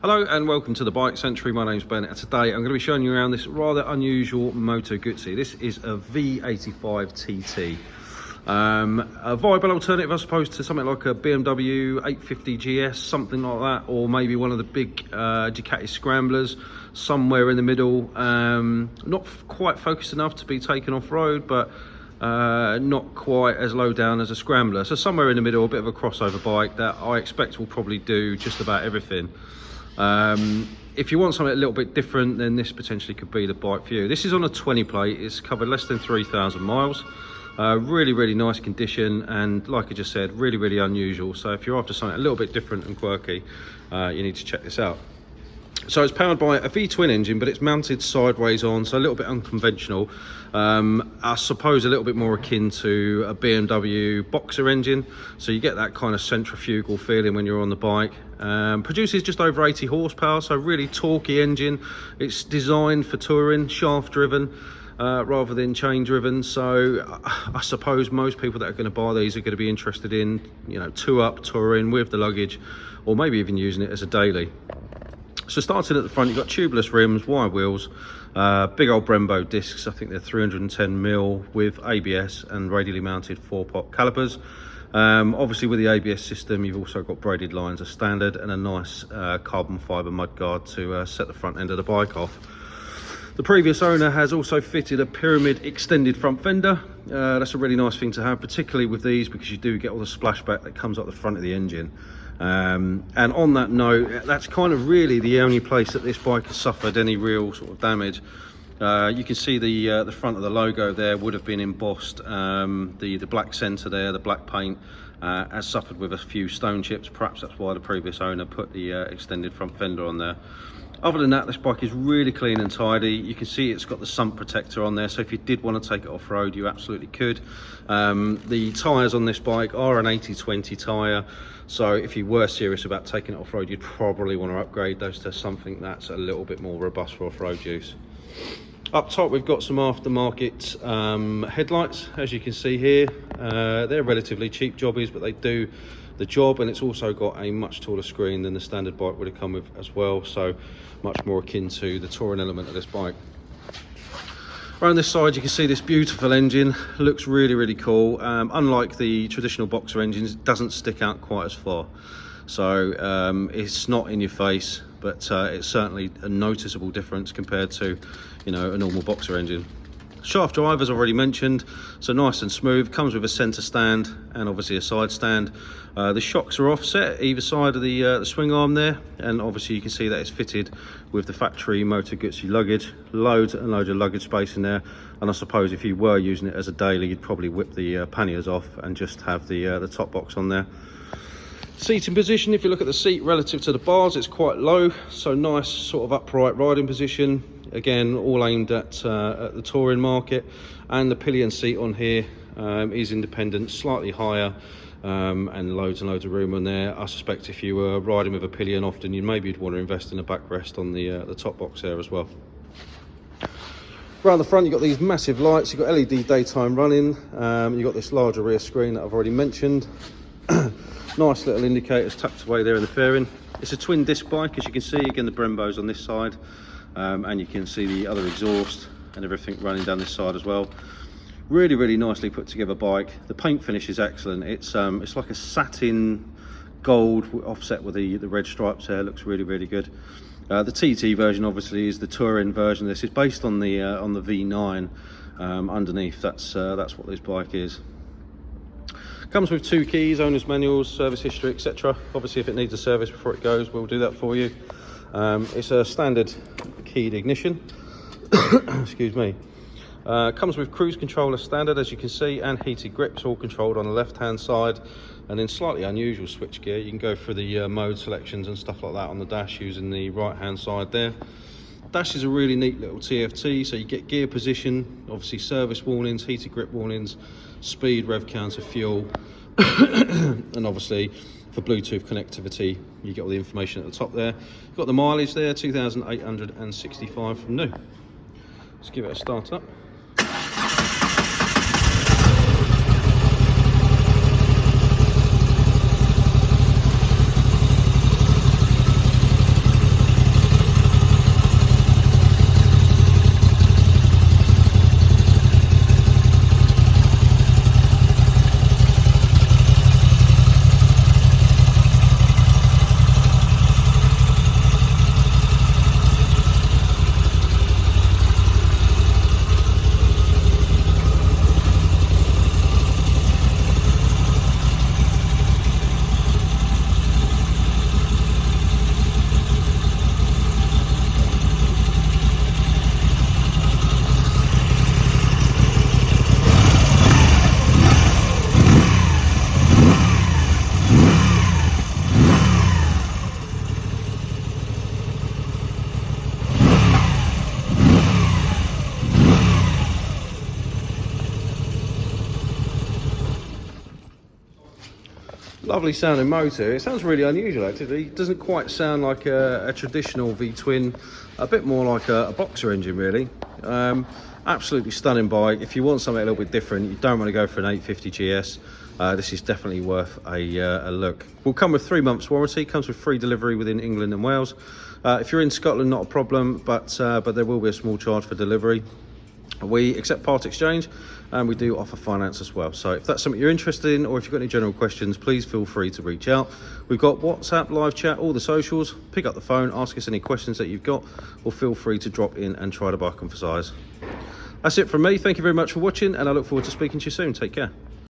Hello and welcome to the Bike Century. My name's Ben and today I'm going to be showing you around this rather unusual Moto Guzzi. This is a V85 TT. A viable alternative, I suppose, to something like a BMW 850 GS, something like that, or maybe one of the big Ducati Scramblers, somewhere in the middle. Not quite focused enough to be taken off-road, but not quite as low down as a Scrambler. So somewhere in the middle, a bit of a crossover bike that I expect will probably do just about everything. If you want something a little bit different, then this potentially could be the bike for you. This is on a 20 plate, it's covered less than 3,000 miles. Really nice condition, and like I just said, really unusual. So if you're after something a little bit different and quirky, you need to check this out. So it's powered by a V-twin engine, but it's mounted sideways on, so a little bit unconventional. I suppose a little bit more akin to a BMW Boxer engine, so you get that kind of centrifugal feeling when you're on the bike. Produces just over 80 horsepower, so really torquey engine. It's designed for touring, shaft driven rather than chain driven. So I suppose most people that are going to buy these are going to be interested in, you know, two-up touring with the luggage, or maybe even using it as a daily. So starting at the front, you've got tubeless rims, wide wheels, big old Brembo discs. I think they're 310mm with ABS and radially mounted 4-pot calipers. Obviously with the ABS system, you've also got braided lines as standard, and a nice carbon fibre mudguard to set the front end of the bike off. The previous owner has also fitted a pyramid extended front fender. That's a really nice thing to have, particularly with these, because you do get all the splashback that comes up the front of the engine. And on that note, that's kind of really the only place that this bike has suffered any real sort of damage. You can see the front of the logo there would have been embossed. The black centre there, the black paint, has suffered with a few stone chips. Perhaps that's why the previous owner put the extended front fender on there. Other than that, this bike is really clean and tidy. You can see it's got the sump protector on there, so if you did want to take it off-road, you absolutely could. The tyres on this bike are an 80/20 tyre, so if you were serious about taking it off-road, you'd probably want to upgrade those to something that's a little bit more robust for off-road use. Up top, we've got some aftermarket headlights, as you can see here. They're relatively cheap jobbies, but they do the job, and it's also got a much taller screen than the standard bike would have come with as well, so much more akin to the touring element of this bike. Around this side, you can see this beautiful engine. Looks really cool. Unlike the traditional Boxer engines, it doesn't stick out quite as far, so it's not in your face, but it's certainly a noticeable difference compared to, you know, a normal Boxer engine. Shaft drive, as already mentioned, so nice and smooth. Comes with a centre stand and obviously a side stand. The shocks are offset either side of the swing arm there, and obviously you can see that it's fitted with the factory Moto Guzzi luggage. Loads and loads of luggage space in there, and I suppose if you were using it as a daily, you'd probably whip the panniers off and just have the top box on there. Seating position, if you look at the seat relative to the bars, it's quite low, so nice sort of upright riding position. Again, all aimed at the touring market. And the pillion seat on here is independent, slightly higher, and loads of room on there. I suspect if you were riding with a pillion often, you'd want to invest in a backrest on the top box there as well. Around the front, you've got these massive lights. You've got LED daytime running. You've got this larger rear screen that I've already mentioned. Nice little indicators tucked away there in the fairing. It's a twin disc bike, as you can see. Again, the Brembo's on this side, and you can see the other exhaust and everything running down this side as well. Really nicely put together bike. The paint finish is excellent. It's like a satin gold offset with the red stripes there. Looks really good. The TT version obviously is the touring version. This is based on the V9 underneath. That's what this bike is. Comes with 2 keys, owner's manuals, service history, etc. Obviously, if it needs a service before it goes, we'll do that for you. It's a standard keyed ignition. Excuse me. Comes with cruise control as standard, as you can see, and heated grips, all controlled on the left-hand side. And then slightly unusual switch gear. You can go for the mode selections and stuff like that on the dash using the right-hand side there. Dash is a really neat little TFT, so you get gear position, obviously service warnings, heated grip warnings, speed, rev counter, fuel, and obviously for Bluetooth connectivity, you get all the information at the top there. You've got the mileage there, 2,865 from new. Let's give it a start up. Lovely sounding motor. It sounds really unusual actually. It doesn't quite sound like a traditional V-twin, a bit more like a boxer engine really. Absolutely stunning bike. If you want something a little bit different, you don't want to go for an 850 GS, this is definitely worth a look. Will come with 3 months warranty, comes with free delivery within England and Wales. If you're in Scotland, not a problem, but there will be a small charge for delivery. We accept part exchange and we do offer finance as well. So if that's something you're interested in, or if you've got any general questions, please feel free to reach out. We've got WhatsApp, live chat, all the socials. Pick up the phone, ask us any questions that you've got, or feel free to drop in and try the bike on for size. That's it from me. Thank you very much for watching, and I look forward to speaking to you soon. Take care.